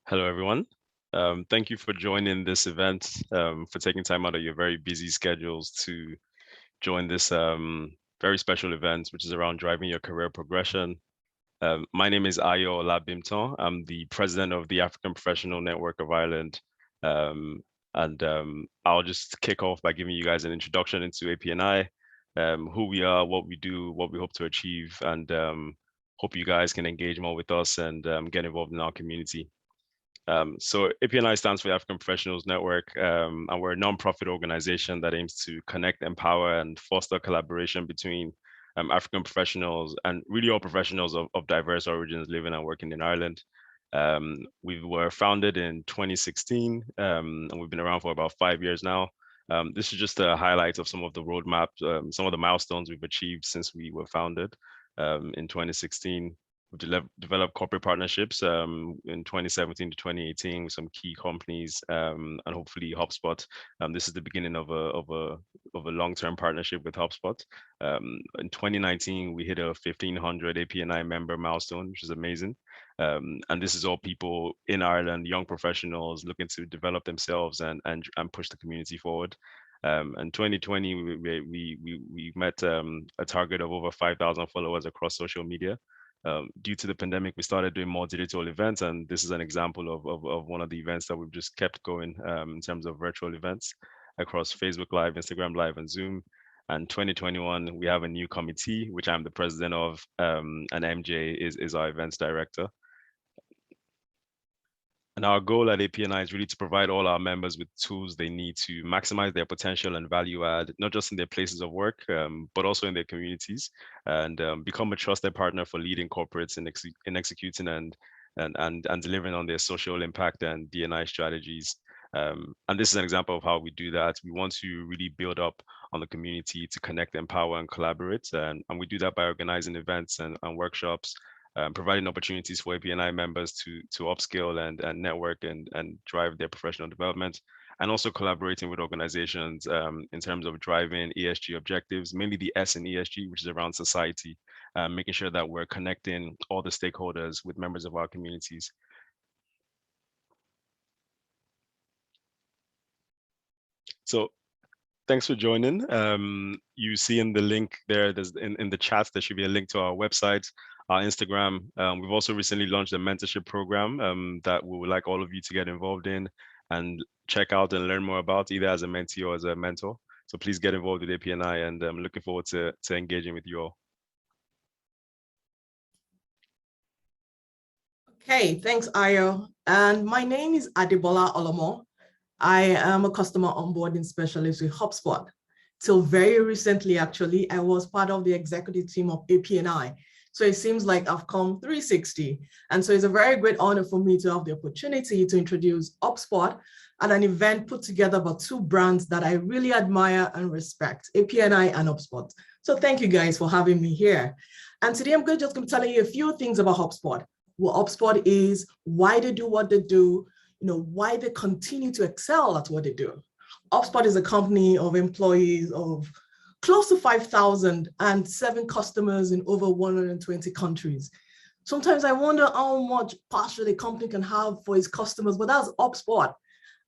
Hello, everyone. Thank you for joining this event, for taking time out of your very busy schedules to join this very special event, which is around driving your career progression. My name is Ayo Olabimton. I'm the president of the African Professional Network of Ireland. And I'll just kick off by giving you guys an introduction into APNI, who we are, what we do, what we hope to achieve, and hope you guys can engage more with us and get involved in our community. So APNI stands for the African Professionals Network, and we're a nonprofit organization that aims to connect, empower, and foster collaboration between African professionals and really all professionals of diverse origins living and working in Ireland. We were founded in 2016, and we've been around for about 5 years now. This is just a highlight of some of the roadmap, some of the milestones we've achieved since we were founded in 2016. We've developed corporate partnerships in 2017 to 2018 with some key companies, and hopefully HubSpot. This is the beginning of a long-term partnership with HubSpot. In 2019, we hit a 1,500 APNI member milestone, which is amazing. And this is all people in Ireland, young professionals looking to develop themselves and push the community forward. In 2020, we met a target of over 5,000 followers across social media. Due to the pandemic, we started doing more digital events, and this is an example of one of the events that we've just kept going in terms of virtual events across Facebook Live, Instagram Live, and Zoom. And 2021, we have a new committee, which I'm the president of, and MJ is our events director. And our goal at APNI is really to provide all our members with tools they need to maximize their potential and value add, not just in their places of work, but also in their communities, and become a trusted partner for leading corporates in executing and delivering on their social impact and D&I strategies. And this is an example of how we do that. We want to really build up on the community to connect, empower, and collaborate. And we do that by organizing events and workshops, providing opportunities for APNI members to upskill and network and drive their professional development, and also collaborating with organizations in terms of driving ESG objectives, mainly the S in ESG, which is around society, making sure that we're connecting all the stakeholders with members of our communities. So thanks for joining. You see in the link there, there's in the chat, there should be a link to our website, our Instagram. We've also recently launched a mentorship program that we would like all of you to get involved in and check out and learn more about, either as a mentee or as a mentor. So please get involved with APNI, and I'm looking forward to engaging with you all. Okay, thanks, Ayo. And my name is Adebola Olomo. I am a customer onboarding specialist with HubSpot. Till very recently, actually, I was part of the executive team of APNI. So it seems like I've come 360. And so it's a very great honor for me to have the opportunity to introduce HubSpot at an event put together by two brands that I really admire and respect, APNI and HubSpot. So thank you guys for having me here. And today I'm just going to be telling you a few things about HubSpot, what HubSpot is, why they do what they do, why they continue to excel at what they do. HubSpot is a company of employees of close to 5,000 and 7 customers in over 120 countries. Sometimes I wonder how much passion a company can have for its customers, but that's HubSpot.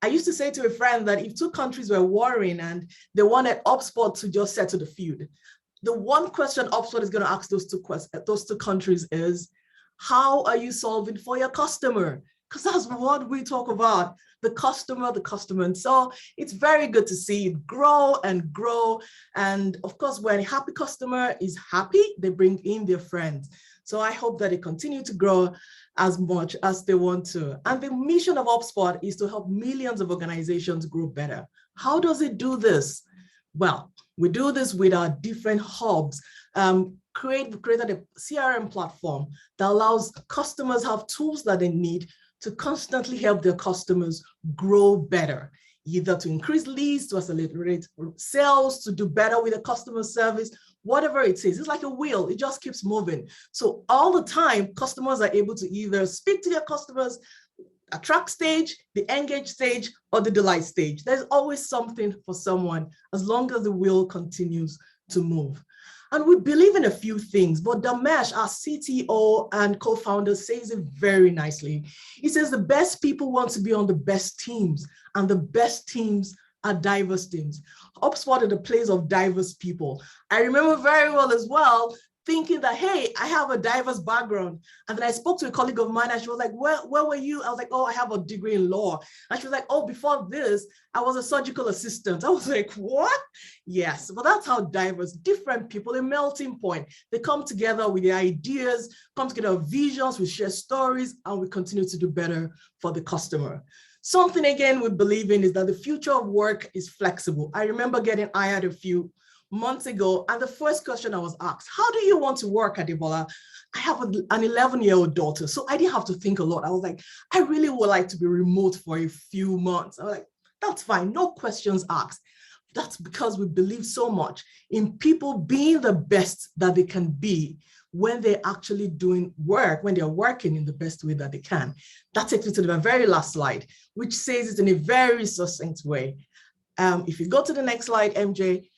I used to say to a friend that if 2 countries were warring and they wanted HubSpot to just settle the feud, the one question HubSpot is going to ask those two countries is, how are you solving for your customer? Because that's what we talk about, the customer. And so it's very good to see it grow and grow. And of course, when a happy customer is happy, they bring in their friends. So I hope that they continue to grow as much as they want to. And the mission of HubSpot is to help millions of organizations grow better. How does it do this? Well, we do this with our different hubs. Created a CRM platform that allows customers have tools that they need to constantly help their customers grow better, either to increase leads, to accelerate sales, to do better with the customer service, whatever it is. It's like a wheel, it just keeps moving. So all the time, customers are able to either speak to their customers, attract stage, the engage stage, or the delight stage. There's always something for someone as long as the wheel continues to move. And we believe in a few things, but Dharmesh, our CTO and co-founder, says it very nicely. He says the best people want to be on the best teams, and the best teams are diverse teams. HubSpot is a place of diverse people. I remember very well as well, thinking that, hey, I have a diverse background. And then I spoke to a colleague of mine and she was like, where were you? I was like, oh, I have a degree in law. And she was like, oh, before this, I was a surgical assistant. I was like, what? Yes, but that's how diverse, different people, a melting point. They come together with their ideas, come together with visions, we share stories, and we continue to do better for the customer. Something, again, we believe in is that the future of work is flexible. I remember getting hired a few months ago, and the first question I was asked, how do you want to work, Adebola? I have an 11-year-old daughter, so I didn't have to think a lot. I was like, I really would like to be remote for a few months. I was like, that's fine, no questions asked. That's because we believe so much in people being the best that they can be when they're actually doing work, when they're working in the best way that they can. That takes me to the very last slide, which says it in a very succinct way. If you go to the next slide, MJ,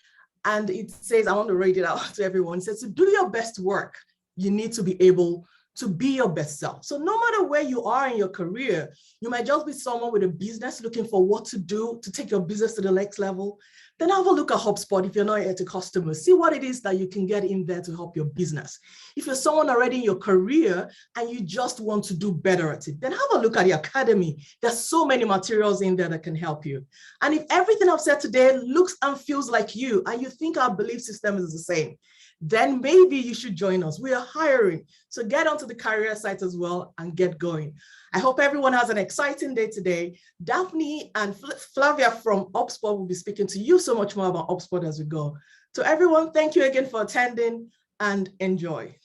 and it says, I want to read it out to everyone. It says, to do your best work, you need to be able to be your best self. So no matter where you are in your career, you might just be someone with a business looking for what to do to take your business to the next level. Then have a look at HubSpot if you're not yet a customer. See what it is that you can get in there to help your business. If you're someone already in your career and you just want to do better at it, then have a look at the academy. There's so many materials in there that can help you. And if everything I've said today looks and feels like you, and you think our belief system is the same, then maybe you should join us. We are hiring. So get onto the career site as well and get going. I hope everyone has an exciting day today. Daphne and Flavia from HubSpot will be speaking to you so much more about HubSpot as we go. So everyone, thank you again for attending and enjoy.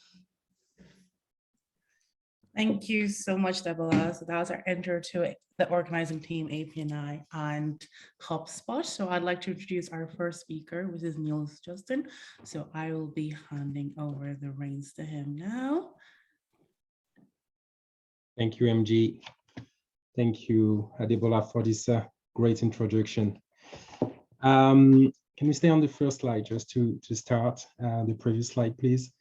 Thank you so much, Debola. So that was our intro to the organizing team, APNI and HubSpot. So I'd like to introduce our first speaker, which is Nills Justine. So I will be handing over the reins to him now. Thank you, MG. Thank you, Adebola, for this great introduction. Can we stay on the first slide just to start the previous slide, please?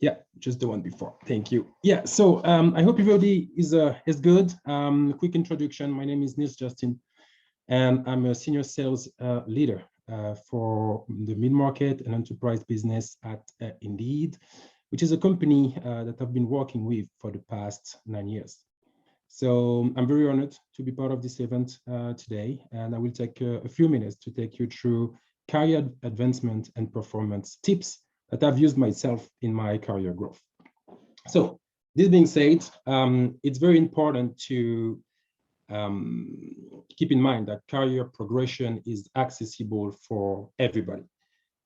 Yeah, just the one before. Thank you. Yeah, so I hope everybody is good. Quick introduction. My name is Nills Justine, and I'm a senior sales leader for the mid-market and enterprise business at Indeed, which is a company that I've been working with for the past 9 years. So I'm very honored to be part of this event today, and I will take a few minutes to take you through career advancement and performance tips that I've used myself in my career growth. So this being said, it's very important to keep in mind that career progression is accessible for everybody,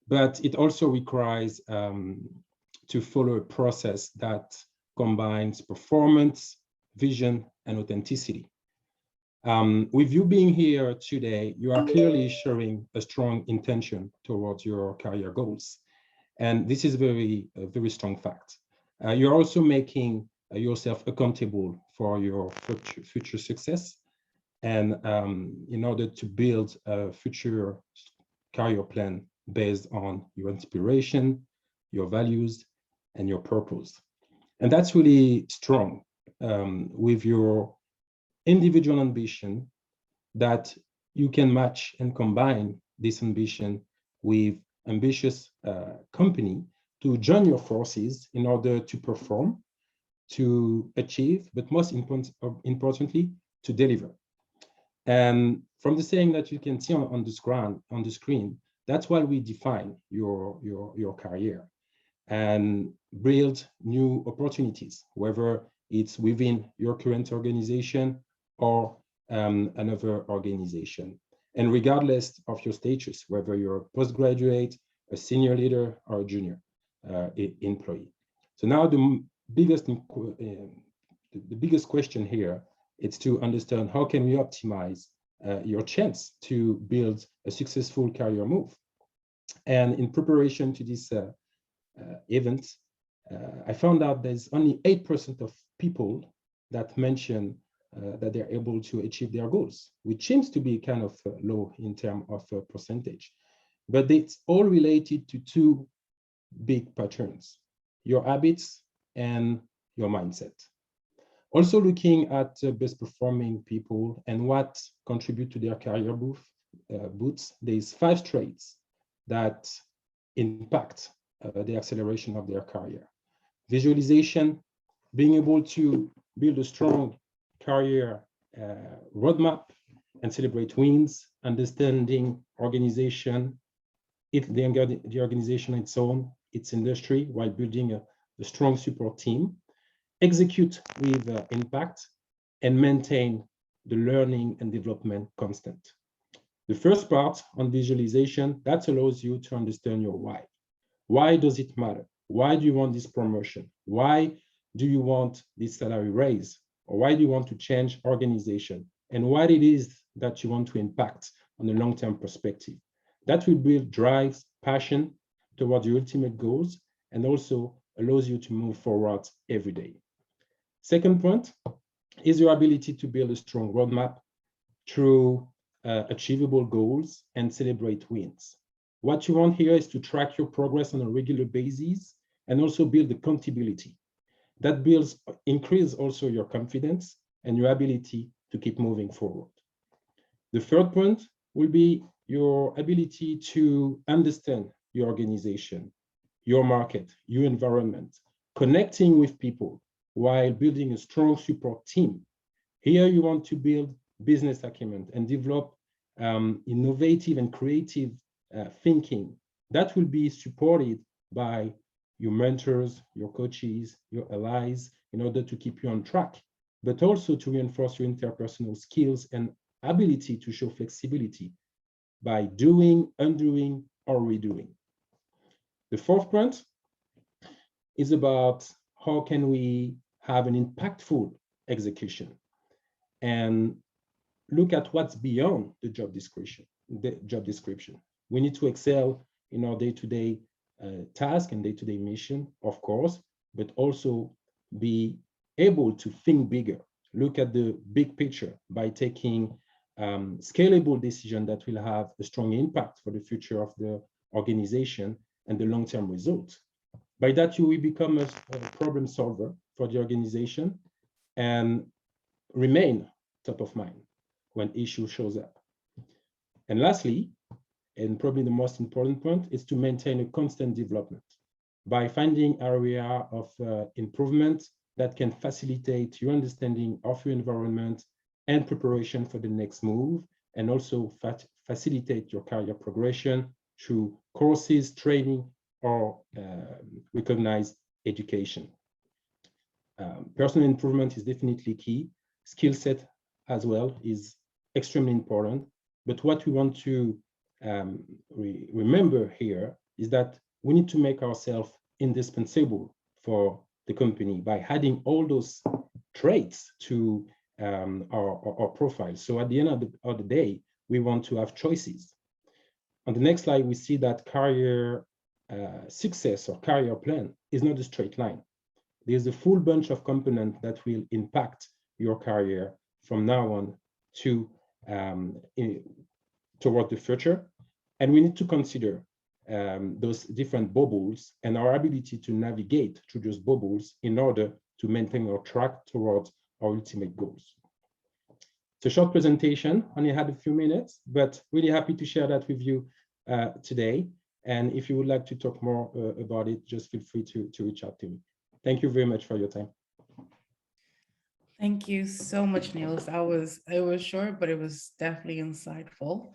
but it also requires to follow a process that combines performance, vision, and authenticity. With you being here today, you are clearly showing a strong intention towards your career goals. And this is a very strong fact. You're also making yourself accountable for your future success. And in order to build a future career plan based on your inspiration, your values, and your purpose. And that's really strong with your individual ambition, that you can match and combine this ambition with ambitious company to join your forces in order to perform, to achieve, but most importantly, to deliver. And from the saying that you can see on the screen, that's why we define your career and build new opportunities, whether it's within your current organization or another organization. And regardless of your status, whether you're a postgraduate, a senior leader, or a junior employee. So now the biggest question here is to understand how can we optimize your chance to build a successful career move. And in preparation to this event, I found out there's only 8% of people that mention that they're able to achieve their goals, which seems to be kind of low in terms of percentage. but it's all related to two big patterns: your habits and your mindset. Also looking at best performing people and what contribute to their career boosts, there's 5 traits that impact the acceleration of their career. Visualization, being able to build a strong career roadmap and celebrate wins, understanding organization, the organization its own, its industry, while building a strong support team, execute with impact, and maintain the learning and development constant. The first part on visualization, that allows you to understand your why. Why does it matter? Why do you want this promotion? Why do you want this salary raise? Or why do you want to change organization? And what it is that you want to impact on a long-term perspective. That will build drives, passion toward your ultimate goals, and also allows you to move forward every day. Second point is your ability to build a strong roadmap through achievable goals and celebrate wins. What you want here is to track your progress on a regular basis and also build accountability. That increase also your confidence and your ability to keep moving forward. The third point will be your ability to understand your organization, your market, your environment, connecting with people while building a strong support team. Here you want to build business acumen and develop innovative and creative thinking that will be supported by your mentors, your coaches, your allies, in order to keep you on track, but also to reinforce your interpersonal skills and ability to show flexibility by doing, undoing, or redoing. The fourth point is about how can we have an impactful execution and look at what's beyond the job description. We need to excel in our day-to-day task and day-to-day mission, of course, but also be able to think bigger, look at the big picture by taking scalable decisions that will have a strong impact for the future of the organization and the long-term results. By that, you will become a problem solver for the organization and remain top of mind when issue shows up. And lastly, and probably the most important point, is to maintain a constant development by finding area of improvement that can facilitate your understanding of your environment and preparation for the next move, and also facilitate your career progression through courses, training, or recognized education. Personal improvement is definitely key. Skill set as well is extremely important. But what we want to remember here is that we need to make ourselves indispensable for the company by adding all those traits to our profile. So at the end of the day, we want to have choices. On the next slide, we see that career success or career plan is not a straight line. There's a full bunch of components that will impact your career from now on to toward the future. And we need to consider those different bubbles and our ability to navigate through those bubbles in order to maintain our track towards our ultimate goals. It's a short presentation, only had a few minutes, but really happy to share that with you today. And if you would like to talk more about it, just feel free to reach out to me. Thank you very much for your time. Thank you so much, Nills. It was short, but it was definitely insightful.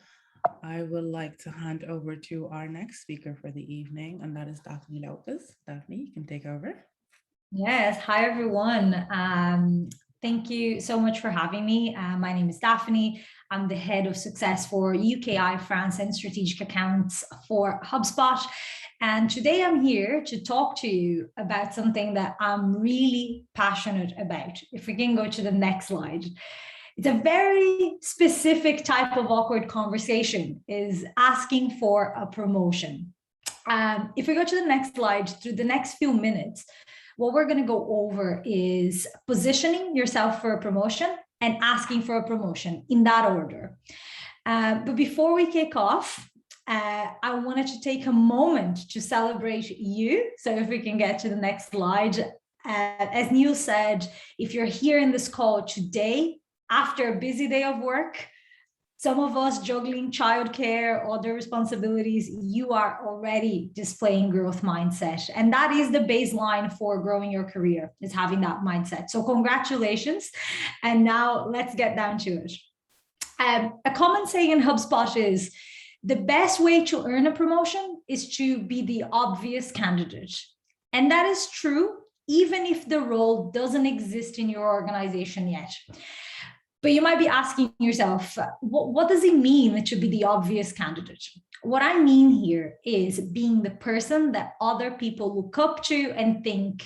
I would like to hand over to our next speaker for the evening, and that is Daphne Lopes. Daphne, you can take over. Yes, hi everyone. Thank you so much for having me. My name is Daphne. I'm the head of success for UKI, France, and strategic accounts for HubSpot. And today I'm here to talk to you about something that I'm really passionate about. If we can go to the next slide. It's a very specific type of awkward conversation, is asking for a promotion. If we go to the next slide, through the next few minutes, what we're going to go over is positioning yourself for a promotion and asking for a promotion in that order. But before we kick off, I wanted to take a moment to celebrate you. So if we can get to the next slide. As Neil said, if you're here in this call today, after a busy day of work, some of us juggling childcare, other responsibilities, you are already displaying growth mindset. And that is the baseline for growing your career, is having that mindset. So congratulations. And now let's get down to it. A common saying in HubSpot is, the best way to earn a promotion is to be the obvious candidate. And that is true, even if the role doesn't exist in your organization yet. But you might be asking yourself, what does it mean to be the obvious candidate? What I mean here is being the person that other people look up to and think,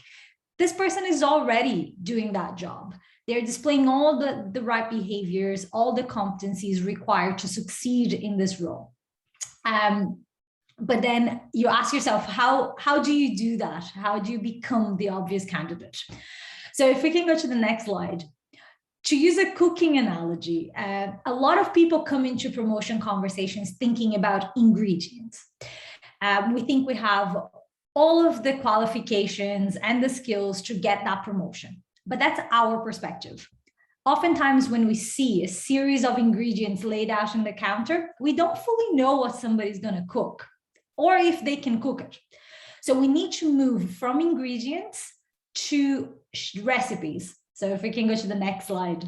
this person is already doing that job. They're displaying all the right behaviors, all the competencies required to succeed in this role. But then you ask yourself, how do you do that? How do you become the obvious candidate? So if we can go to the next slide. To use a cooking analogy, a lot of people come into promotion conversations thinking about ingredients. We think we have all of the qualifications and the skills to get that promotion, but that's our perspective. Oftentimes when we see a series of ingredients laid out on the counter, we don't fully know what somebody's going to cook or if they can cook it. So we need to move from ingredients to recipes. So if we can go to the next slide.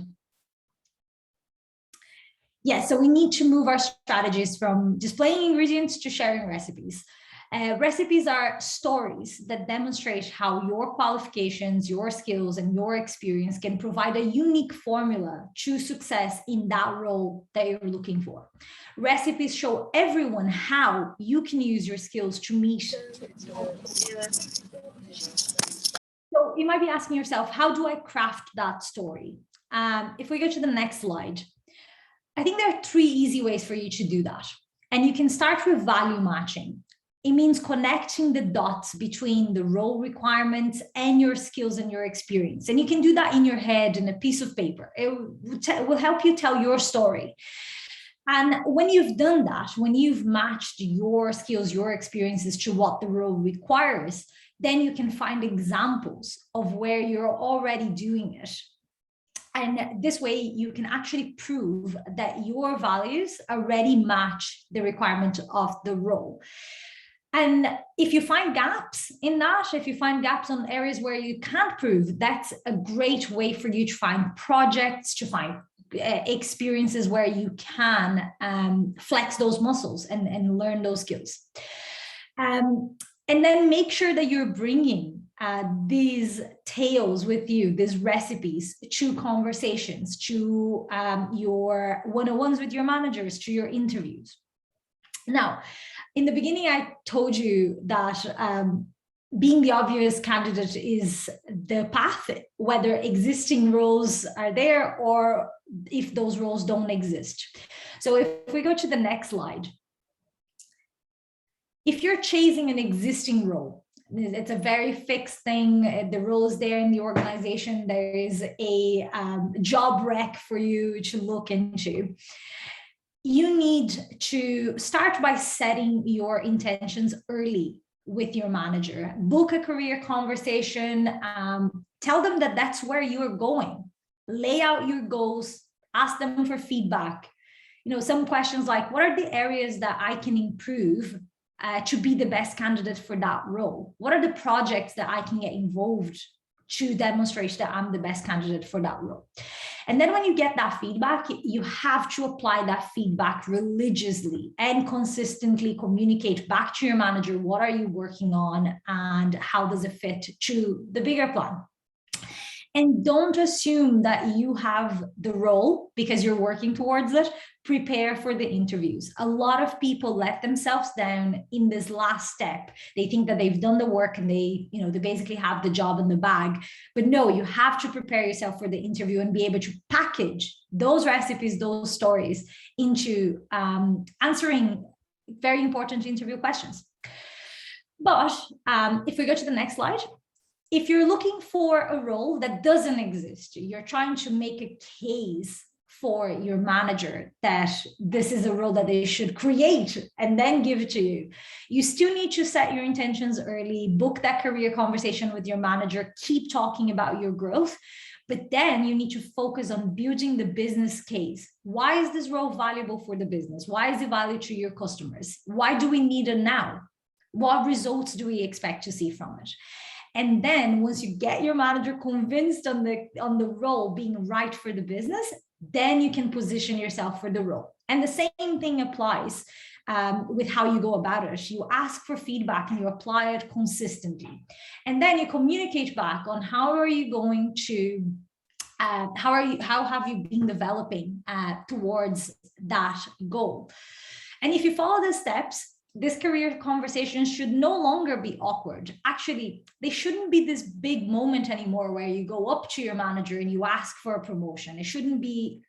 Yeah, so we need to move our strategies from displaying ingredients to sharing recipes. Recipes are stories that demonstrate how your qualifications, your skills, and your experience can provide a unique formula to success in that role that you're looking for. Recipes show everyone how you can use your skills to meet. So you might be asking yourself, how do I craft that story? If we go to the next slide, I think there are 3 easy ways for you to do that. And you can start with value matching. It means connecting the dots between the role requirements and your skills and your experience. And you can do that in your head in a piece of paper. It will help you tell your story. And when you've done that, when you've matched your skills, your experiences to what the role requires, then you can find examples of where you're already doing it. And this way you can actually prove that your values already match the requirement of the role. And if you find gaps in that, if you find gaps on areas where you can't prove, that's a great way for you to find projects, to find experiences where you can flex those muscles and learn those skills. And then make sure that you're bringing these tales with you, these recipes, to conversations, to your one-on-ones with your managers, to your interviews. Now, in the beginning, I told you that being the obvious candidate is the path, whether existing roles are there or if those roles don't exist. So if we go to the next slide, if you're chasing an existing role, it's a very fixed thing, the role is there in the organization, there is a job rec for you to look into. You need to start by setting your intentions early with your manager. Book a career conversation, tell them that that's where you're going. Lay out your goals, ask them for feedback. You know, some questions like, what are the areas that I can improve to be the best candidate for that role? What are the projects that I can get involved to demonstrate that I'm the best candidate for that role? And then when you get that feedback, you have to apply that feedback religiously and consistently communicate back to your manager, what are you working on and how does it fit to the bigger plan? And don't assume that you have the role because you're working towards it. Prepare for the interviews. A lot of people let themselves down in this last step. They think that they've done the work and they basically have the job in the bag. But no, you have to prepare yourself for the interview and be able to package those recipes, those stories into answering very important interview questions. But if we go to the next slide, if you're looking for a role that doesn't exist, you're trying to make a case for your manager that this is a role that they should create and then give it to you. You still need to set your intentions early, book that career conversation with your manager, keep talking about your growth. But then you need to focus on building the business case. Why is this role valuable for the business? Why is it valuable to your customers? Why do we need it now? What results do we expect to see from it? And then once you get your manager convinced on the role being right for the business, then you can position yourself for the role. And the same thing applies with how you go about it. You ask for feedback and you apply it consistently. And then you communicate back on how are you going to, how have you been developing towards that goal? And if you follow the steps, this career conversation should no longer be awkward. Actually, they shouldn't be this big moment anymore where you go up to your manager and you ask for a promotion. It shouldn't be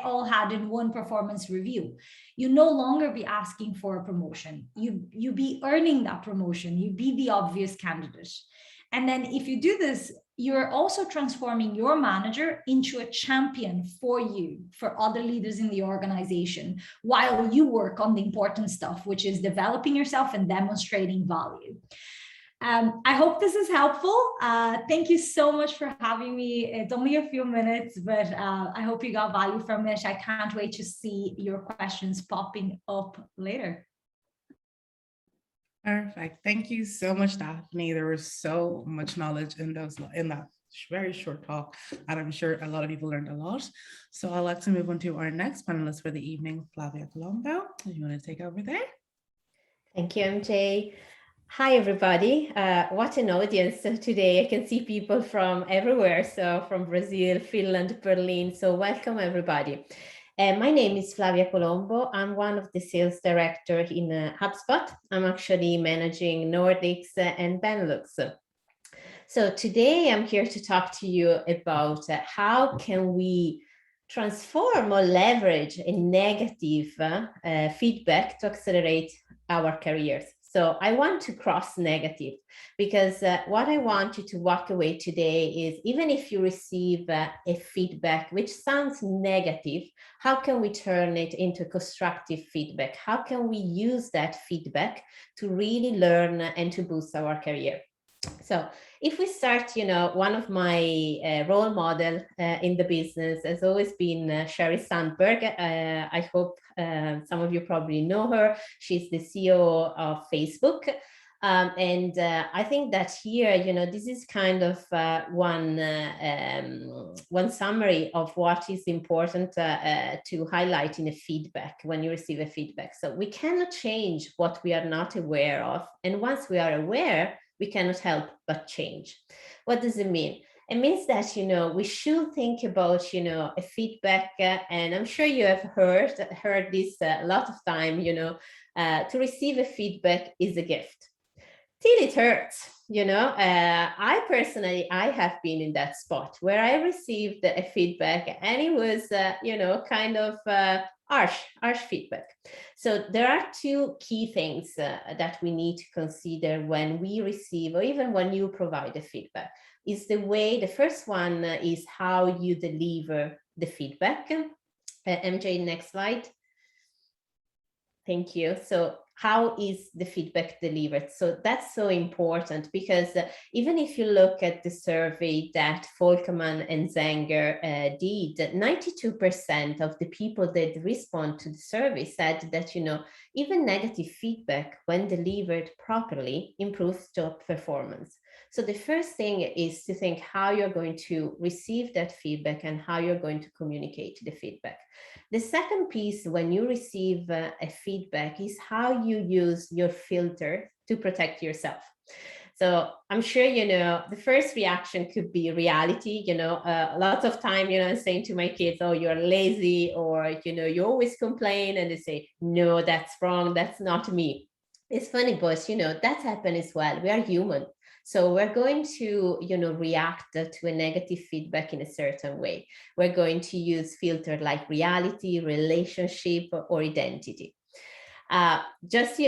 all had in one performance review. You no longer be asking for a promotion. You be earning that promotion. You be the obvious candidate. And then if you do this, you're also transforming your manager into a champion for you, for other leaders in the organization, while you work on the important stuff, which is developing yourself and demonstrating value. I hope this is helpful. Thank you so much for having me. It's only a few minutes, but I hope you got value from it. I can't wait to see your questions popping up later. Perfect. Thank you so much, Daphne. There was so much knowledge in that very short talk, and I'm sure a lot of people learned a lot. So I'd like to move on to our next panelist for the evening, Flavia Colombo. If you want to take over there. Thank you, MJ. Hi, everybody. What an audience today. I can see people from everywhere. So from Brazil, Finland, Berlin. So welcome, everybody. My name is Flavia Colombo. I'm one of the sales director in HubSpot. I'm actually managing Nordics and Benelux. So today I'm here to talk to you about how can we transform or leverage a negative feedback to accelerate our careers. So I want to cross negative because what I want you to walk away today is, even if you receive a feedback which sounds negative, how can we turn it into constructive feedback? How can we use that feedback to really learn and to boost our career? So if we start, one of my role model in the business has always been Sherry Sandberg. I hope some of you probably know her. She's the CEO of Facebook. And I think that here, this is kind of one summary of what is important to highlight in a feedback when you receive a feedback. So we cannot change what we are not aware of. And once we are aware, we cannot help but change. What does it mean? It means that, we should think about, a feedback, and I'm sure you have heard this a lot of time, to receive a feedback is a gift. Till it hurts, I personally, I have been in that spot where I received a feedback and it was, kind of harsh feedback. So there are two key things that we need to consider when we receive, or even when you provide a feedback. The first one is how you deliver the feedback. MJ, next slide. Thank you. So how is the feedback delivered? So that's so important because even if you look at the survey that Volkmann and Zenger did, 92% of the people that respond to the survey said that, even negative feedback when delivered properly improves job performance. So the first thing is to think how you're going to receive that feedback and how you're going to communicate the feedback. The second piece when you receive a feedback is how you use your filter to protect yourself. So I'm sure, the first reaction could be reality, lots of time, I'm saying to my kids, oh, you're lazy, or, you always complain, and they say, no, that's wrong. That's not me. It's funny, but, that happens as well. We are human. So we're going to, react to a negative feedback in a certain way. We're going to use filter like reality, relationship, or identity. It's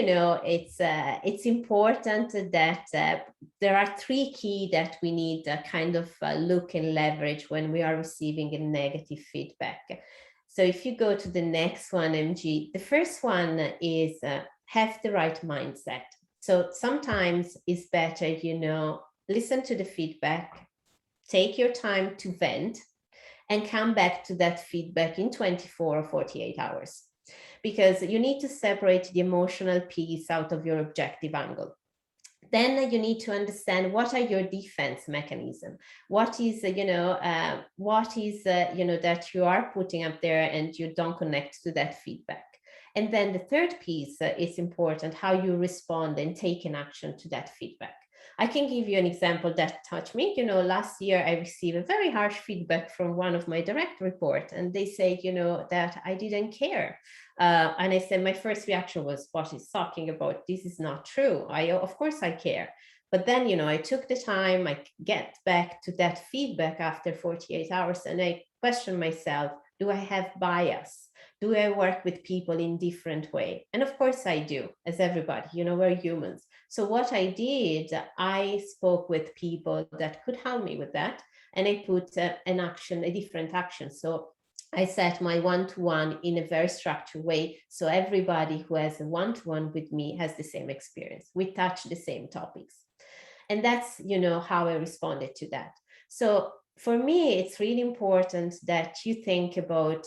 important that there are three key that we need to kind of look and leverage when we are receiving a negative feedback. So if you go to the next one, MG, the first one is have the right mindset. So sometimes it's better, listen to the feedback, take your time to vent, and come back to that feedback in 24 or 48 hours. Because you need to separate the emotional piece out of your objective angle. Then you need to understand what are your defense mechanism. What is, that you are putting up there and you don't connect to that feedback. And then the third piece is important, how you respond and take an action to that feedback. I can give you an example that touched me. Last year I received a very harsh feedback from one of my direct reports, and they say, that I didn't care. And I said, my first reaction was, what he's talking about? This is not true. Of course I care. But then, I took the time, I get back to that feedback after 48 hours, and I questioned myself, do I have bias? Do I work with people in different way? And of course I do, as everybody, we're humans. So what I did, I spoke with people that could help me with that. And I put a different action. So I set my one-to-one in a very structured way. So everybody who has a one-to-one with me has the same experience. We touch the same topics. And that's, how I responded to that. So for me, it's really important that you think about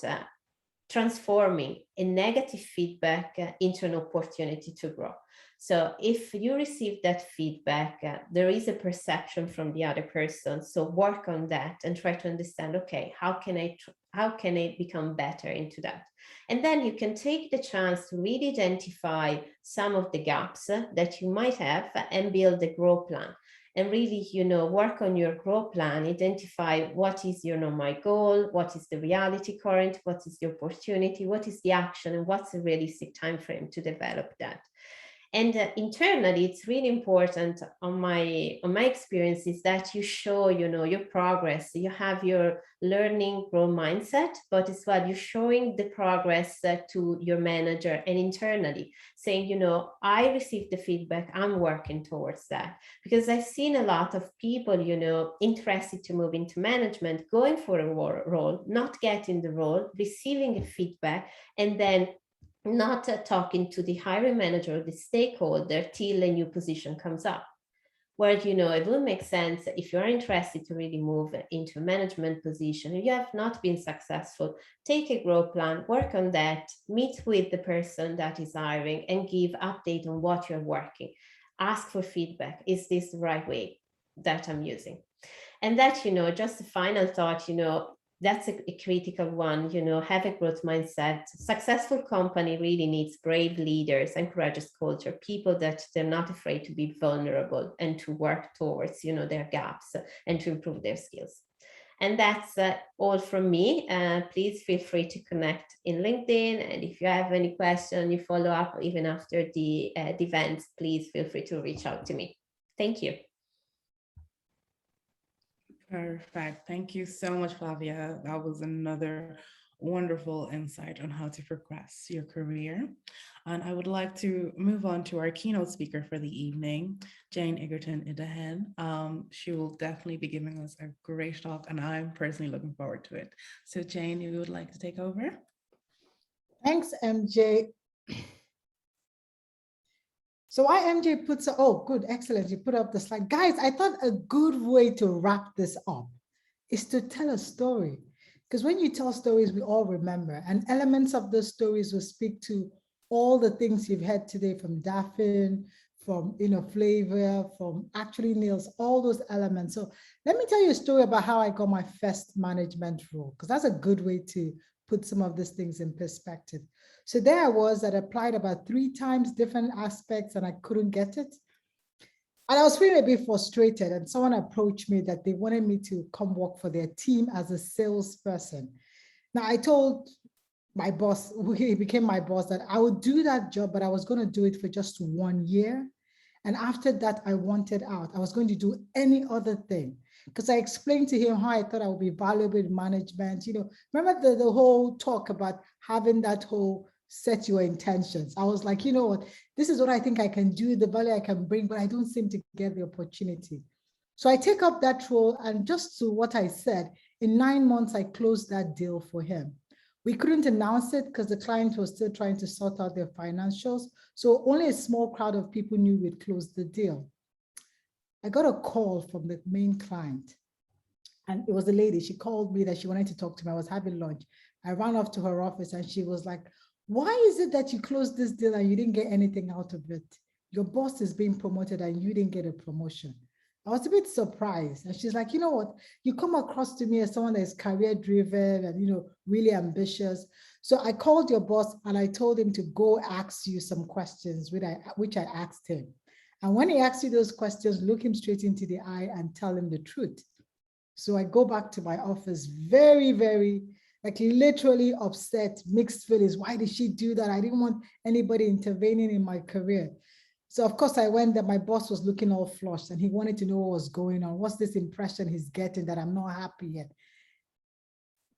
transforming a negative feedback into an opportunity to grow. So if you receive that feedback, there is a perception from the other person. So work on that and try to understand, okay, how can I become better into that? And then you can take the chance to really identify some of the gaps that you might have and build a growth plan. And really, work on your growth plan, identify what is, my goal, what is the reality current, what is the opportunity, what is the action, and what's the realistic time frame to develop that. And internally, it's really important on my experience is that you show, your progress. You have your learning growth mindset, but as well, you're showing the progress to your manager and internally saying, I received the feedback, I'm working towards that. Because I've seen a lot of people, interested to move into management, going for a role, not getting the role, receiving a feedback, and then not talking to the hiring manager or the stakeholder till a new position comes up. Where, it will make sense if you're interested to really move into a management position, if you have not been successful, take a growth plan, work on that, meet with the person that is hiring and give update on what you're working. Ask for feedback. Is this the right way that I'm using? And that, just a final thought, that's a critical one, have a growth mindset. Successful company really needs brave leaders and courageous culture, people that they're not afraid to be vulnerable and to work towards, their gaps and to improve their skills. And that's all from me. Please feel free to connect in LinkedIn. And if you have any question, you follow up even after the event, please feel free to reach out to me. Thank you. Perfect. Thank you so much, Flavia. That was another wonderful insight on how to progress your career. And I would like to move on to our keynote speaker for the evening, Jane Egerton-Idahen. She will definitely be giving us a great talk, and I'm personally looking forward to it. So Jane, you would like to take over? Thanks, MJ. So why MJ puts, oh, good, excellent. You put up the slide. Guys, I thought a good way to wrap this up is to tell a story. Because when you tell stories, we all remember, and elements of those stories will speak to all the things you've heard today from Daphne, from Flavia, from actually Nills, all those elements. So let me tell you a story about how I got my first management role, because that's a good way to put some of these things in perspective. So there I was, that applied about 3 times different aspects and I couldn't get it. And I was feeling a bit frustrated, and someone approached me that they wanted me to come work for their team as a salesperson. Now I told my boss, he became my boss, that I would do that job, but I was going to do it for just 1 year. And after that, I wanted out. I was going to do any other thing, because I explained to him how I thought I would be valuable in management. Remember the whole talk about having that whole set your intentions. I was like, what, this is what I think I can do, the value I can bring, but I don't seem to get the opportunity. So I take up that role, and just to what I said, in 9 months, I closed that deal for him. We couldn't announce it because the client was still trying to sort out their financials. So only a small crowd of people knew we'd closed the deal. I got a call from the main client, and it was a lady. She called me that she wanted to talk to me. I was having lunch. I ran off to her office and she was like, why is it that you closed this deal and you didn't get anything out of it? Your boss is being promoted and you didn't get a promotion. I was a bit surprised. And she's like, you know what? You come across to me as someone that is career driven and, you know, really ambitious. So I called your boss and I told him to go ask you some questions, which I asked him. And when he asks you those questions, look him straight into the eye and tell him the truth. So I go back to my office very, very, like literally upset, mixed feelings. Why did she do that? I didn't want anybody intervening in my career. So of course I went there, my boss was looking all flushed and he wanted to know what was going on. What's this impression he's getting that I'm not happy yet?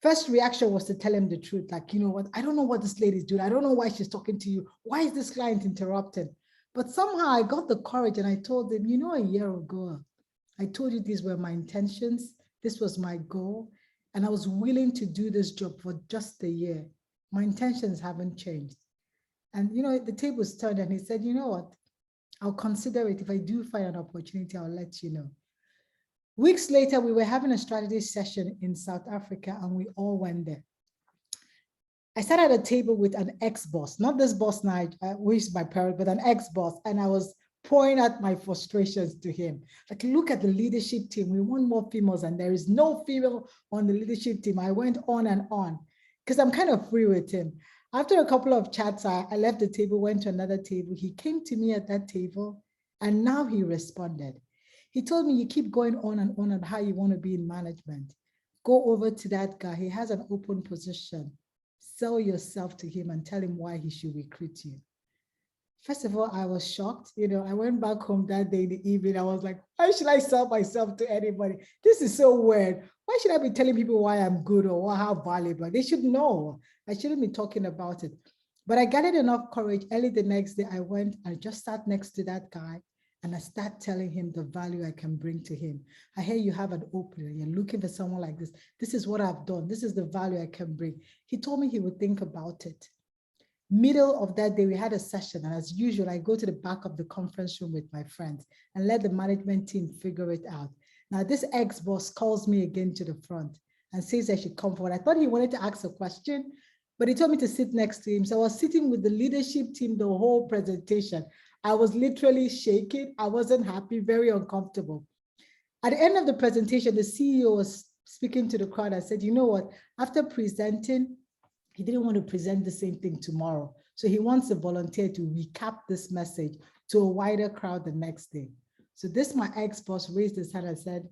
First reaction was to tell him the truth. Like, you know what? I don't know what this lady's doing. I don't know why she's talking to you. Why is this client interrupted? But somehow I got the courage and I told him, you know, a year ago, I told you these were my intentions. This was my goal. And I was willing to do this job for just a year. My intentions haven't changed. And, you know, the tables turned and he said, you know what? I'll consider it. If I do find an opportunity, I'll let you know. Weeks later, we were having a strategy session in South Africa and we all went there. I sat at a table with an ex-boss, not this boss now, who is my parent, but an ex-boss. And I was pouring out my frustrations to him. Like, look at the leadership team. We want more females and there is no female on the leadership team. I went on and on because I'm kind of free with him. After a couple of chats, I left the table, went to another table. He came to me at that table and now he responded. He told me, you keep going on how you want to be in management. Go over to that guy. He has an open position. Sell yourself to him and tell him why he should recruit you. First of all, I was shocked. You know, I went back home that day in the evening. I was like, why should I sell myself to anybody? This is so weird. Why should I be telling people why I'm good or how valuable? They should know. I shouldn't be talking about it. But I gathered enough courage. Early the next day, I went and just sat next to that guy and I start telling him the value I can bring to him. I hear you have an opening. You're looking for someone like this. This is what I've done. This is the value I can bring. He told me he would think about it. Middle of that day, we had a session. And as usual, I go to the back of the conference room with my friends and let the management team figure it out. Now, this ex-boss calls me again to the front and says I should come forward. I thought he wanted to ask a question, but he told me to sit next to him. So I was sitting with the leadership team the whole presentation. I was literally shaking. I wasn't happy, very uncomfortable. At the end of the presentation, the CEO was speaking to the crowd. I said, you know what? After presenting, he didn't want to present the same thing tomorrow. So he wants a volunteer to recap this message to a wider crowd the next day. So this, my ex-boss raised his hand and said,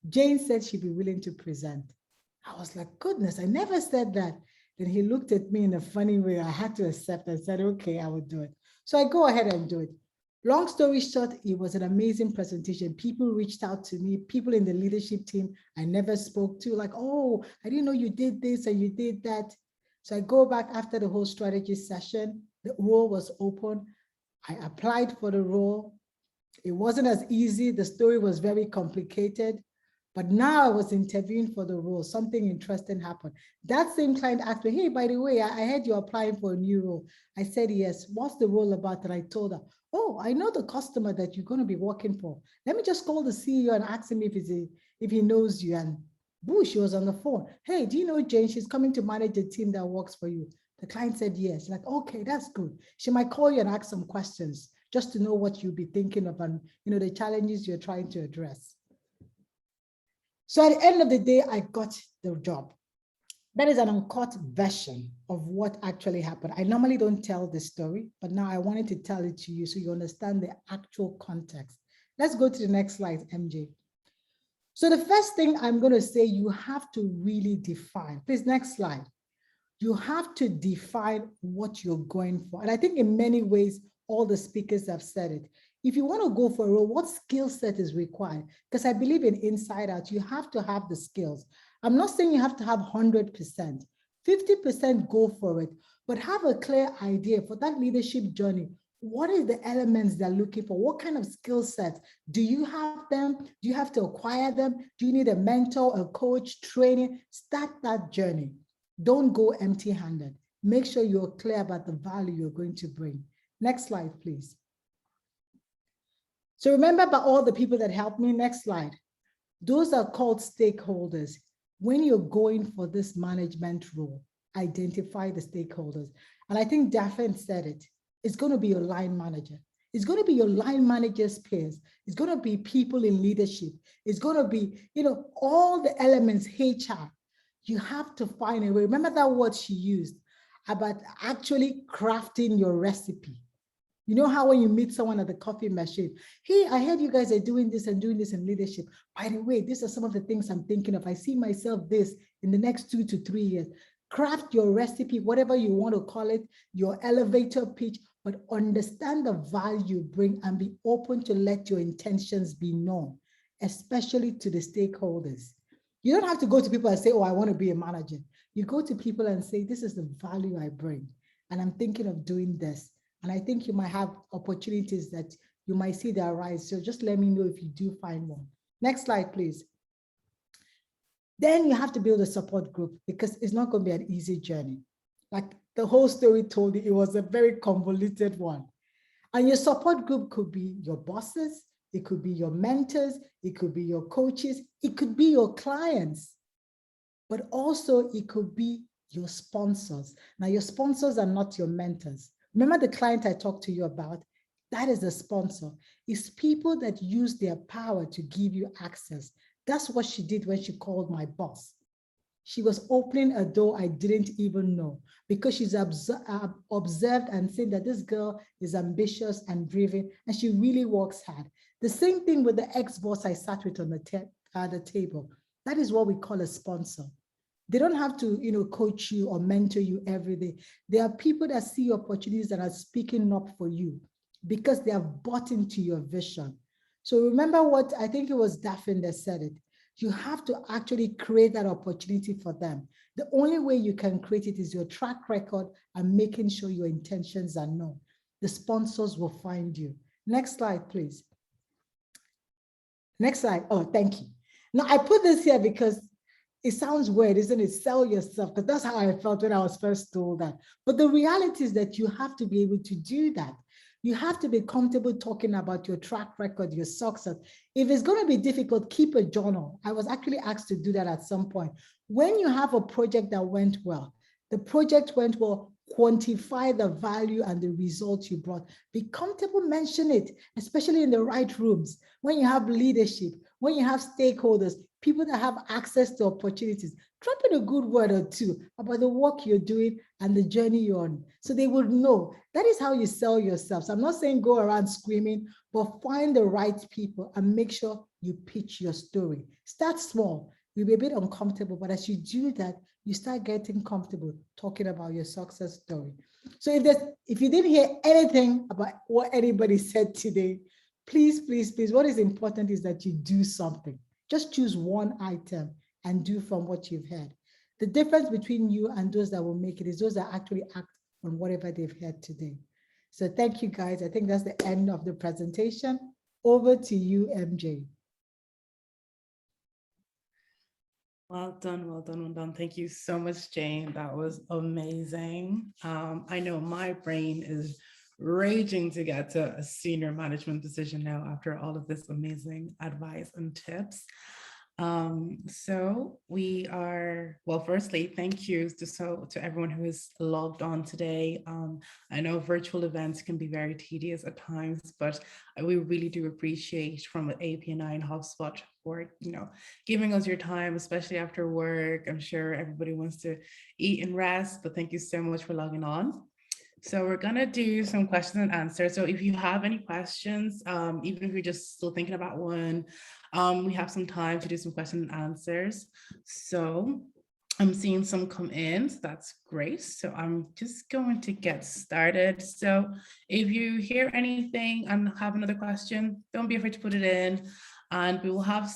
Jane said she'd be willing to present. I was like, goodness, I never said that. Then he looked at me in a funny way. I had to accept and said, okay, I will do it. So I go ahead and do it. Long story short, it was an amazing presentation. People reached out to me, people in the leadership team I never spoke to, like, oh, I didn't know you did this and you did that. So I go back after the whole strategy session. The role was open. I applied for the role. It wasn't as easy. The story was very complicated. But now I was interviewing for the role. Something interesting happened. That same client asked me, hey, by the way, I heard you're applying for a new role. I said, yes. What's the role about? And I told her, oh, I know the customer that you're going to be working for. Let me just call the CEO and ask him if he knows you. And boo, she was on the phone. Hey, do you know Jane? She's coming to manage a team that works for you. The client said yes. Like, okay, that's good. She might call you and ask some questions just to know what you'll be thinking of and, you know, the challenges you're trying to address. So at the end of the day, I got the job. That is an uncut version of what actually happened. I normally don't tell this story, but now I wanted to tell it to you so you understand the actual context. Let's go to the next slide, MJ. So the first thing I'm going to say, you have to really define. Please, next slide. You have to define what you're going for. And I think in many ways, all the speakers have said it. If you want to go for a role, what skill set is required? Because I believe in inside out, you have to have the skills. I'm not saying you have to have 100%, 50% go for it, but have a clear idea for that leadership journey. What are the elements they're looking for? What kind of skill sets? Do you have them? Do you have to acquire them? Do you need a mentor, a coach, training? Start that journey. Don't go empty-handed. Make sure you're clear about the value you're going to bring. Next slide, please. So remember about all the people that helped me. Next slide. Those are called stakeholders. When you're going for this management role, identify the stakeholders. And I think Daphne said it. It's going to be your line manager. It's going to be your line manager's peers. It's going to be people in leadership. It's going to be, all the elements, HR. You have to find a way. Remember that word she used about actually crafting your recipe. You know how when you meet someone at the coffee machine, hey, I heard you guys are doing this and doing this in leadership. By the way, these are some of the things I'm thinking of. I see myself this in the next 2 to 3 years. Craft your recipe, whatever you want to call it, your elevator pitch, but understand the value you bring and be open to let your intentions be known, especially to the stakeholders. You don't have to go to people and say, oh, I want to be a manager. You go to people and say, this is the value I bring, and I'm thinking of doing this. And I think you might have opportunities that you might see that arise. So just let me know if you do find one. Next slide, please. Then you have to build a support group because it's not going to be an easy journey. Like the whole story told you, it was a very convoluted one. And your support group could be your bosses, it could be your mentors, it could be your coaches, it could be your clients, but also it could be your sponsors. Now, your sponsors are not your mentors. Remember the client I talked to you about? That is a sponsor. It's people that use their power to give you access. That's what she did when she called my boss. She was opening a door I didn't even know because she's observed and seen that this girl is ambitious and driven and she really works hard. The same thing with the ex-boss I sat with on the table. That is what we call a sponsor. They don't have to, coach you or mentor you every day. There are people that see opportunities that are speaking up for you because they have bought into your vision. So remember what, I think it was Daphne that said it. You have to actually create that opportunity for them. The only way you can create it is your track record and making sure your intentions are known. The sponsors will find you. Next slide, please. Next slide. Oh, thank you. Now I put this here because it sounds weird, isn't it? Sell yourself, because that's how I felt when I was first told that. But the reality is that you have to be able to do that. You have to be comfortable talking about your track record, your success. If it's going to be difficult, keep a journal. I was actually asked to do that at some point. When you have a project that went well, the project went well, quantify the value and the results you brought. Be comfortable, mention it, especially in the right rooms, when you have leadership, when you have stakeholders, people that have access to opportunities. Drop in a good word or two about the work you're doing and the journey you're on, so they would know. That is how you sell yourself. So I'm not saying go around screaming, but find the right people and make sure you pitch your story. Start small. You'll be a bit uncomfortable, but as you do that, you start getting comfortable talking about your success story. So if you didn't hear anything about what anybody said today, please, what is important is that you do something. Just choose one item and do from what you've heard. The difference between you and those that will make it is those that actually act on whatever they've heard today. So thank you, guys. I think that's the end of the presentation. Over to you, MJ. Well done, well done, well done. Thank you so much, Jane. That was amazing. I know my brain is raging to get to a senior management position now after all of this amazing advice and tips. So we are, well, firstly, thank you to everyone who is logged on today. I know virtual events can be very tedious at times, but we really do appreciate from APNI and HubSpot for, giving us your time, especially after work. I'm sure everybody wants to eat and rest, but thank you so much for logging on. So we're gonna do some questions and answers. So if you have any questions, even if you're just still thinking about one, we have some time to do some questions and answers. So I'm seeing some come in, so that's great. So I'm just going to get started. So if you hear anything and have another question, don't be afraid to put it in. And we will have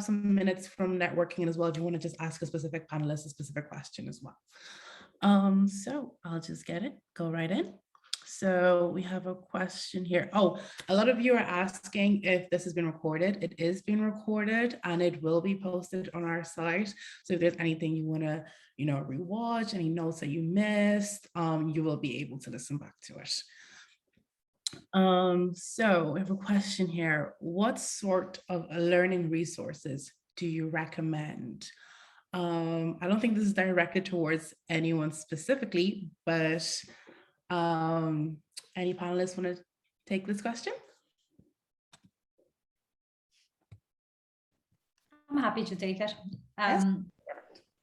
some minutes from networking as well if you want to just ask a specific panelist a specific question as well. So I'll just go right in. So we have a question here. Oh, a lot of you are asking if this has been recorded. It is being recorded and it will be posted on our site. So if there's anything you want to, rewatch, any notes that you missed, you will be able to listen back to it. So we have a question here. What sort of learning resources do you recommend? I don't think this is directed towards anyone specifically, but any panelists want to take this question? I'm happy to take it. Yes.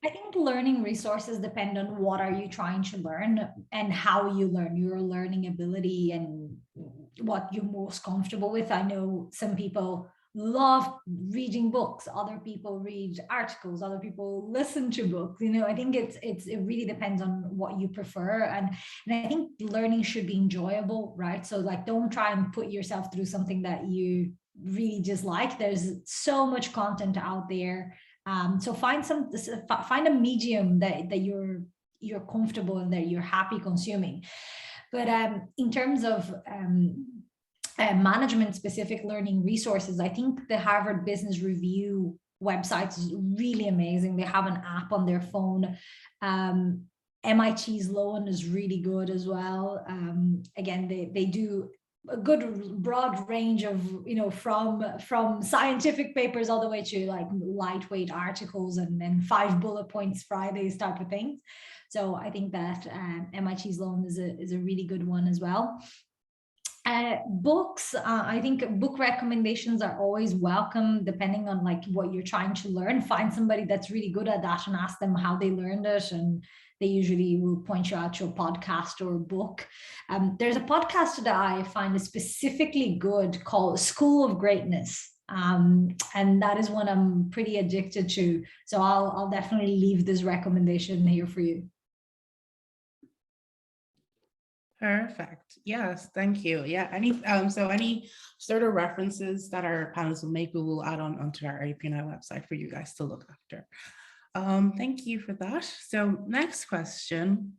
I think learning resources depend on what are you trying to learn and how you learn, your learning ability and what you're most comfortable with. I know some people love reading books, other people read articles, other people listen to books. I think it really depends on what you prefer. And I think learning should be enjoyable, right? So like, don't try and put yourself through something that you really dislike. There's so much content out there. So find a medium that you're comfortable and that you're happy consuming. But in terms of management specific learning resources, I think the Harvard Business Review website is really amazing. They have an app on their phone. MIT's Loan is really good as well. Again, they do a good broad range of, from scientific papers all the way to like lightweight articles and 5 bullet points Fridays type of things. So I think that MIT's Loan is a really good one as well. Books, I think book recommendations are always welcome, depending on like what you're trying to learn. Find somebody that's really good at that and ask them how they learned it, and they usually will point you out to a podcast or a book. There's a podcast that I find is specifically good called School of Greatness. And that is one I'm pretty addicted to. So I'll definitely leave this recommendation here for you. Perfect. Yes, thank you. Yeah, any sort of references that our panelists will make, we will add onto our APNI website for you guys to look after. Thank you for that. So next question,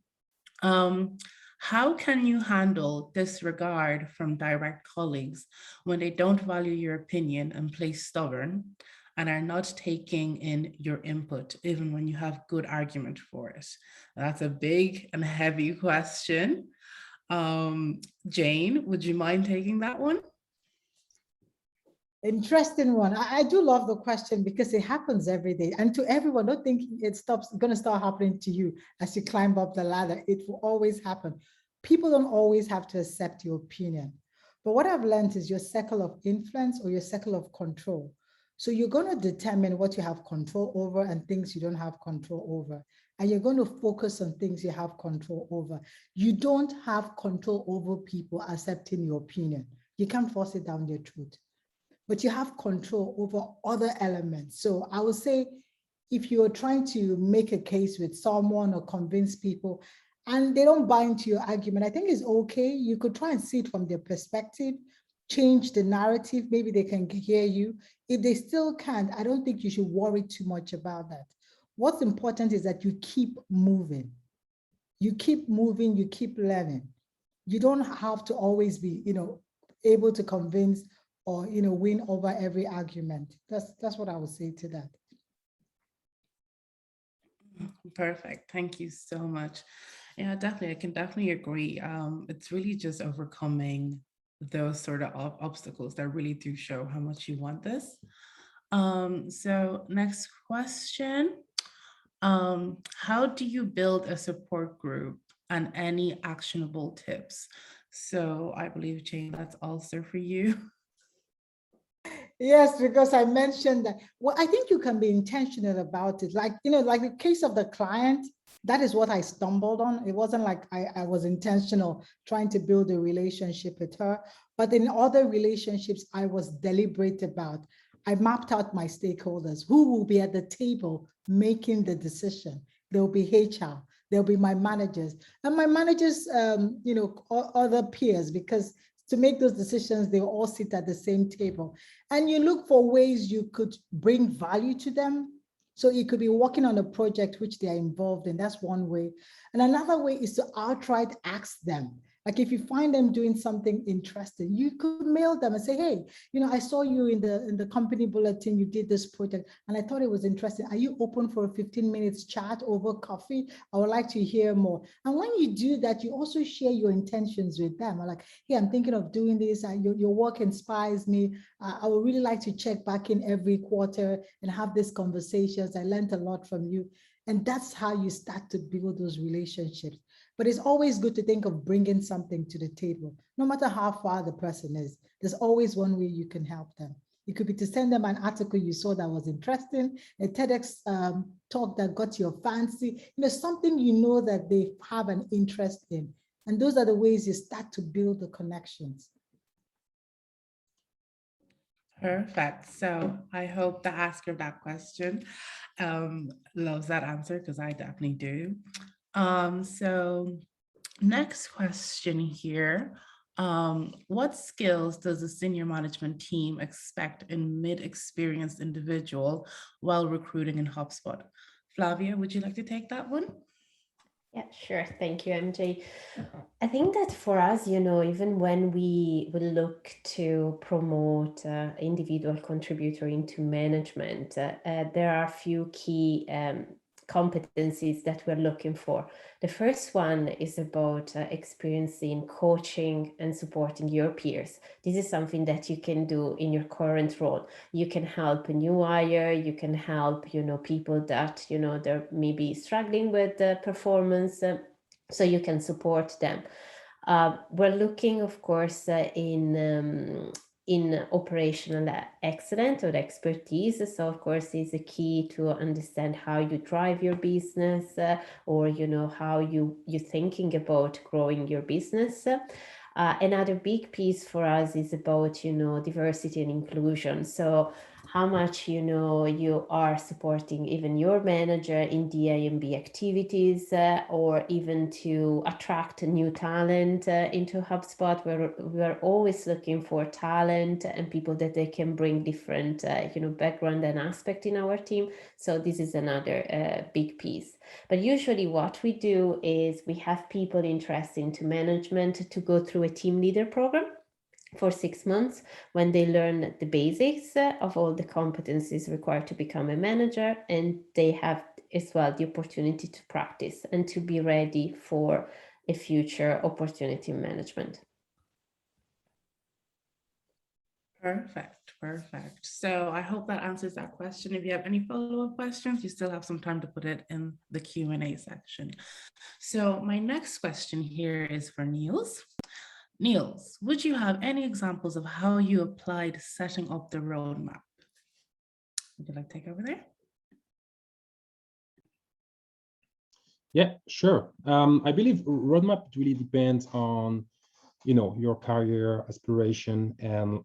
how can you handle disregard from direct colleagues when they don't value your opinion and play stubborn and are not taking in your input, even when you have good argument for it? That's a big and heavy question. Jane, would you mind taking that one? Interesting one. I do love the question because it happens every day. And to everyone, don't think it's going to start happening to you as you climb up the ladder. It will always happen. People don't always have to accept your opinion. But what I've learned is your circle of influence or your circle of control. So you're going to determine what you have control over and things you don't have control over. And you're going to focus on things you have control over. You don't have control over people accepting your opinion. You can't force it down their throat. But you have control over other elements. So I would say if you're trying to make a case with someone or convince people and they don't buy into your argument, I think it's okay. You could try and see it from their perspective, change the narrative. Maybe they can hear you. If they still can't, I don't think you should worry too much about that. What's important is that you keep moving. You keep moving, you keep learning. You don't have to always be, able to convince or, win over every argument. That's what I would say to that. Perfect. Thank you so much. Yeah, definitely. I can definitely agree. It's really just overcoming those sort of obstacles that really do show how much you want this. So next question. How do you build a support group and any actionable tips? So I believe, Jane, that's also for you. Yes, because I mentioned that. Well, I think you can be intentional about it. Like, like the case of the client, that is what I stumbled on. It wasn't like I was intentional trying to build a relationship with her, but in other relationships, I was deliberate about. I mapped out my stakeholders, who will be at the table making the decision. There will be HR, there'll be my managers, and my managers, other peers, because to make those decisions, they all sit at the same table. And you look for ways you could bring value to them. So it could be working on a project which they are involved in. That's one way. And another way is to outright ask them, Like if you find them doing something interesting, you could mail them and say, hey, I saw you in the company bulletin, you did this project and I thought it was interesting. Are you open for a 15 minutes chat over coffee? I would like to hear more. And when you do that, you also share your intentions with them. Like, hey, I'm thinking of doing this. Your work inspires me. I would really like to check back in every quarter and have these conversations. I learned a lot from you. And that's how you start to build those relationships. But it's always good to think of bringing something to the table, no matter how far the person is. There's always one way you can help them. It could be to send them an article you saw that was interesting, a TEDx talk that got your fancy, something that they have an interest in. And those are the ways you start to build the connections. Perfect. So I hope the asker of that question loves that answer, because I definitely do. So next question here. What skills does the senior management team expect in mid-experienced individual while recruiting in HubSpot? Flavia, would you like to take that one? Yeah, sure. Thank you, MJ. I think that for us, even when we will look to promote individual contributor into management, there are a few key competencies that we're looking for. The first one is about experiencing coaching and supporting your peers. This is something that you can do in your current role. You can help a new hire, you can help, people that, they're maybe struggling with the performance, so you can support them. We're looking, of course, in operational excellence or expertise. So of course, it's a key to understand how you drive your business or, how you're thinking about growing your business. Another big piece for us is about, diversity and inclusion. So how much, you are supporting even your manager in D&B activities or even to attract new talent into HubSpot. We're always looking for talent and people that they can bring different, background and aspect in our team. So this is another big piece. But usually what we do is we have people interested into management to go through a team leader program for 6 months, when they learn the basics of all the competencies required to become a manager, and they have as well the opportunity to practice and to be ready for a future opportunity in management. Perfect. So I hope that answers that question. If you have any follow-up questions, you still have some time to put it in the Q&A section. So my next question here is for Nills. Nills, would you have any examples of how you applied setting up the roadmap? Would you like to take over there? Yeah, sure. I believe roadmap really depends on, your career aspiration and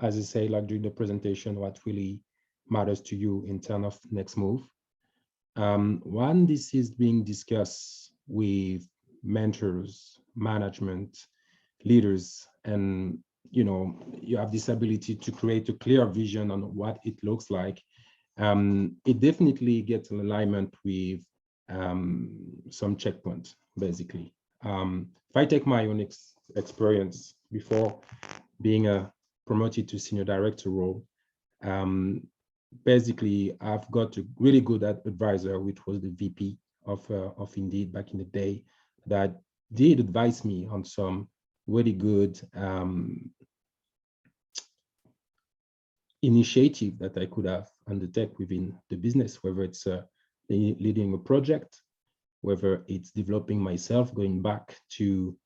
as I say, during the presentation, what really matters to you in terms of next move. When this is being discussed with mentors, management, leaders, and you have this ability to create a clear vision on what it looks like, it definitely gets an alignment with some checkpoints, basically. If I take my own experience before being promoted to senior director role, basically I've got a really good advisor, which was the VP of Indeed back in the day, that did advise me on some really good initiative that I could have undertake within the business, whether it's leading a project, whether it's developing myself, going back to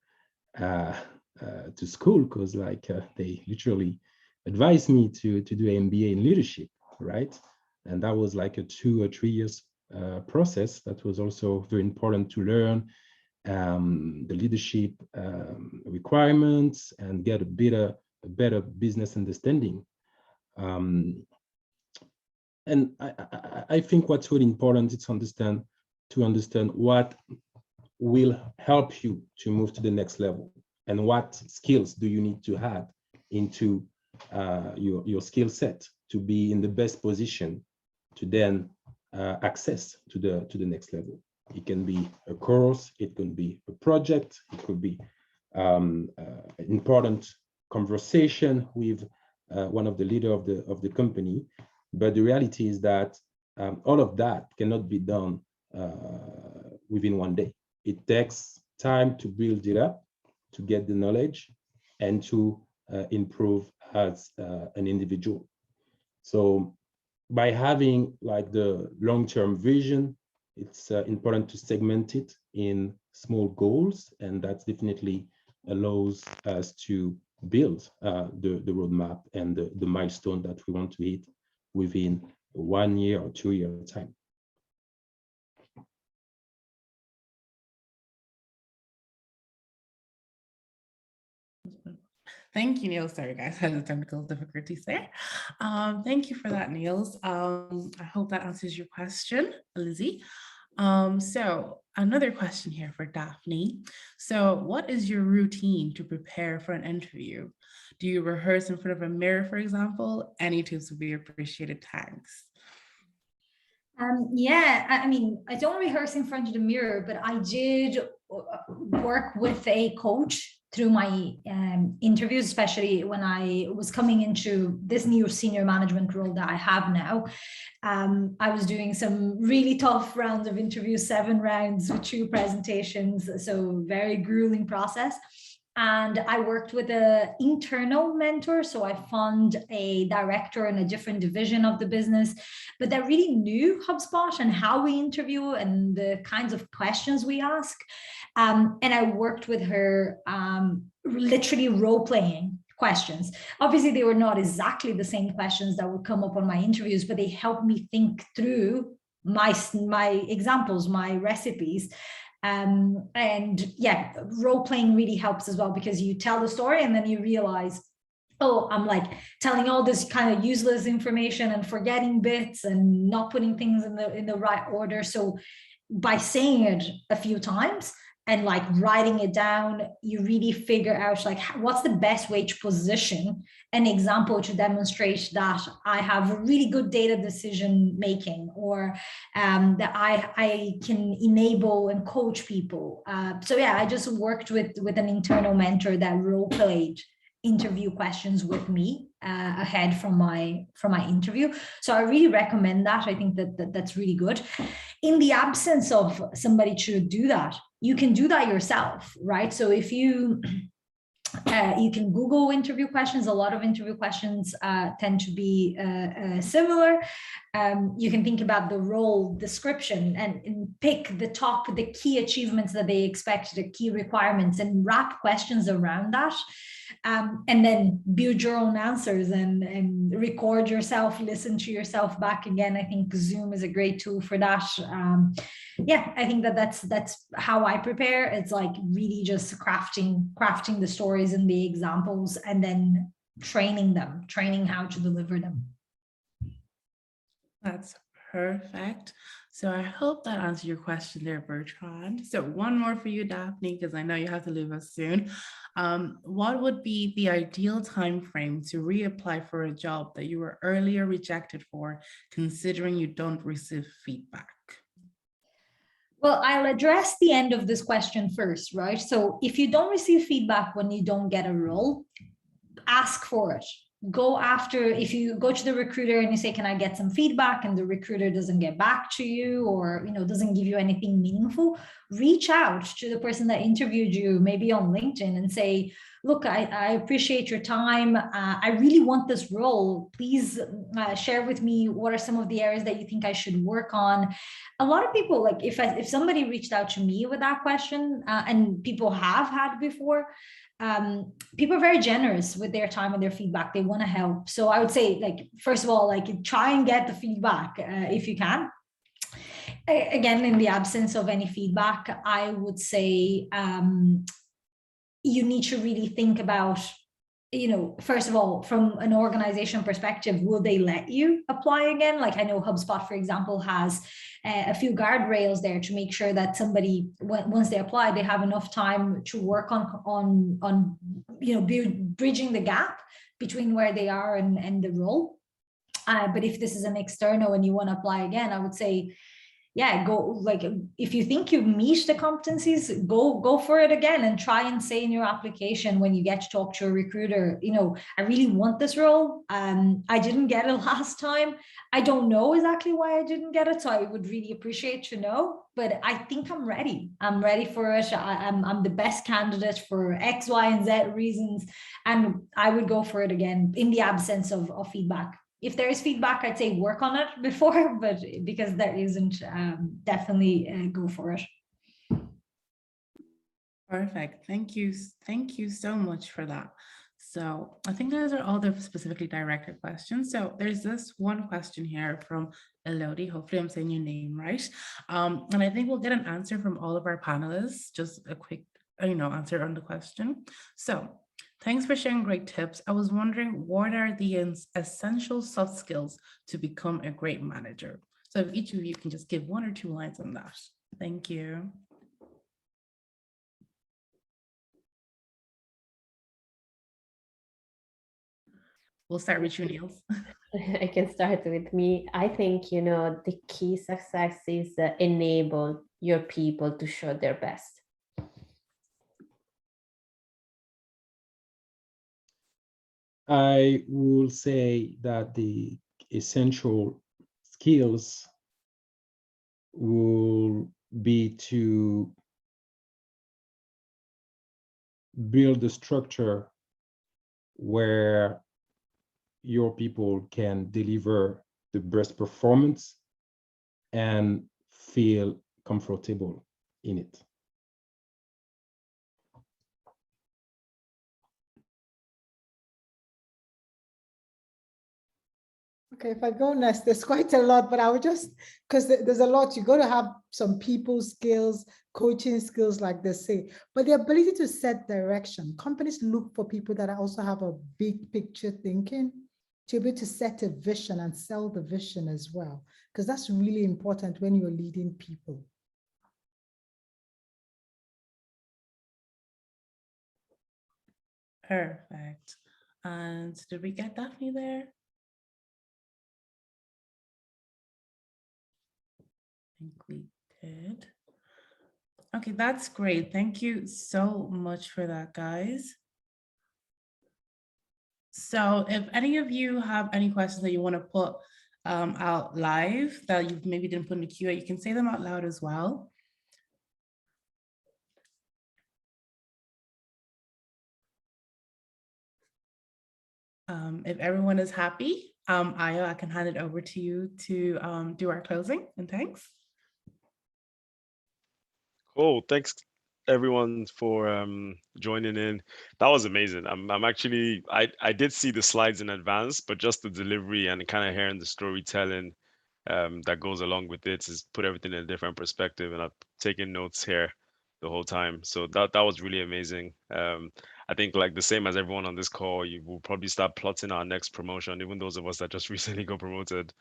school, because they literally advised me to do an MBA in leadership, right? And that was like a 2 or 3 years process that was also very important to learn the leadership requirements and get a better business understanding. And I think what's really important is to understand what will help you to move to the next level and what skills do you need to have into your skill set to be in the best position to then access to the next level. It can be a course, it can be a project, it could be important conversation with one of the leader of the company. But the reality is that all of that cannot be done within one day. It takes time to build it up, to get the knowledge, and to improve as an individual. So by having like the long-term vision, it's important to segment it in small goals, and that definitely allows us to build the roadmap and the milestone that we want to hit within 1 year or 2 year time. Thank you, Nills. Sorry, guys, I had some technical difficulties there. Thank you for that, Nills. I hope that answers your question, Lizzie. So another question here for Daphne. So what is your routine to prepare for an interview? Do you rehearse in front of a mirror, for example? Any tips would be appreciated. Thanks. Yeah, I mean, I don't rehearse in front of the mirror, but I did work with a coach through my interviews, especially when I was coming into this new senior management role that I have now. I was doing some really tough rounds of interviews, 7 rounds with 2 presentations, so very grueling process. And I worked with an internal mentor. So I found a director in a different division of the business, but that really knew HubSpot and how we interview and the kinds of questions we ask. And I worked with her literally role-playing questions. Obviously, they were not exactly the same questions that would come up on my interviews, but they helped me think through my examples, my recipes. And yeah, role playing really helps as well, because you tell the story and then you realize, oh, I'm like telling all this kind of useless information and forgetting bits and not putting things in the right order. So by saying it a few times and like writing it down, you really figure out like what's the best way to position an example to demonstrate that I have a really good data decision making, or that I can enable and coach people. So yeah, I just worked with an internal mentor that role played interview questions with me ahead from my interview. So I really recommend that. I think that's really good. In the absence of somebody to do that, you can do that yourself, right? So if you can Google interview questions. A lot of interview questions tend to be similar. You can think about the role description and pick the key achievements that they expect, the key requirements, and wrap questions around that. And then build your own answers and record yourself, listen to yourself back again. I think Zoom is a great tool for that. Yeah, I think that's how I prepare. It's like really just crafting the stories and the examples, and then training how to deliver them. That's perfect. So I hope that answered your question there, Bertrand. So one more for you, Daphne, because I know you have to leave us soon. What would be the ideal time frame to reapply for a job that you were earlier rejected for, considering you don't receive feedback? Well, I'll address the end of this question first, right? So if you don't receive feedback when you don't get a role, ask for it. Go after, if you go to the recruiter and you say, can I get some feedback, and the recruiter doesn't get back to you, or doesn't give you anything meaningful, reach out to the person that interviewed you, maybe on LinkedIn, and say, look, I appreciate your time. I really want this role. Please share with me what are some of the areas that you think I should work on. A lot of people, like if somebody reached out to me with that question, and people have had before, people are very generous with their time and their feedback. They want to help. So I would say, like, first of all, like, try and get the feedback if you can. Again, in the absence of any feedback, I would say you need to really think about, first of all, from an organization perspective, will they let you apply again? Like, I know HubSpot, for example, has a few guardrails there to make sure that somebody, once they apply, they have enough time to work on bridging the gap between where they are and the role. But if this is an external and you want to apply again, I would say, yeah, go, like, if you think you meet the competencies, go for it again, and try and say in your application when you get to talk to a recruiter, you know, I really want this role. I didn't get it last time. I don't know exactly why I didn't get it, so I would really appreciate to know. But I think I'm ready. I'm ready for it. I'm the best candidate for X, Y, and Z reasons, and I would go for it again in the absence of feedback. If there is feedback, I'd say work on it before, but because there isn't, definitely go for it. Perfect. Thank you. Thank you so much for that. So I think those are all the specifically directed questions. So there's this one question here from Elodie. Hopefully I'm saying your name right. And I think we'll get an answer from all of our panelists, just a quick, answer on the question. So thanks for sharing great tips. I was wondering, what are the essential soft skills to become a great manager? So if each of you can just give 1 or 2 lines on that. Thank you. We'll start with you, Nills. I can start with me. I think, the key success is enable your people to show their best. I will say that the essential skills will be to build a structure where your people can deliver the best performance and feel comfortable in it. Okay, if I go next, there's quite a lot, but I would just, because there's a lot, you got to have some people skills, coaching skills, like they say, but the ability to set direction. Companies look for people that also have a big picture thinking, to be able to set a vision and sell the vision as well, because that's really important when you're leading people. Perfect. And did we get Daphne there? I think we did. Okay, that's great. Thank you so much for that, guys. So if any of you have any questions that you want to put out live that you maybe didn't put in the QA, you can say them out loud as well. If everyone is happy, Ayo, I can hand it over to you to do our closing, and thanks. Cool. Thanks everyone for joining in. That was amazing. I'm actually I did see the slides in advance, but just the delivery and kind of hearing the storytelling that goes along with it has put everything in a different perspective, and I've taken notes here the whole time. So that was really amazing. I think, like the same as everyone on this call, you will probably start plotting our next promotion, even those of us that just recently got promoted,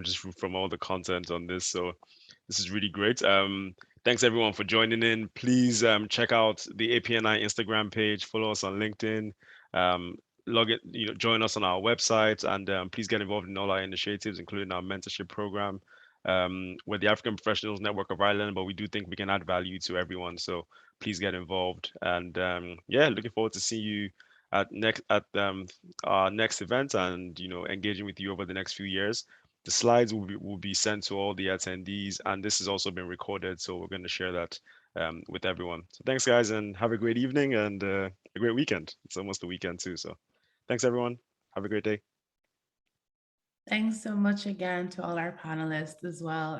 just from all the content on this. So this is really great. Thanks everyone for joining in. Please check out the APNI Instagram page, follow us on LinkedIn, log it, join us on our website, and please get involved in all our initiatives, including our mentorship program. We're the African Professionals Network of Ireland, but we do think we can add value to everyone. So please get involved. And yeah, looking forward to see you at our next event, and engaging with you over the next few years. The slides will be sent to all the attendees, and this has also been recorded, so we're going to share that with everyone. So thanks, guys, and have a great evening and a great weekend. It's almost the weekend too, so thanks, everyone. Have a great day. Thanks so much again to all our panelists as well.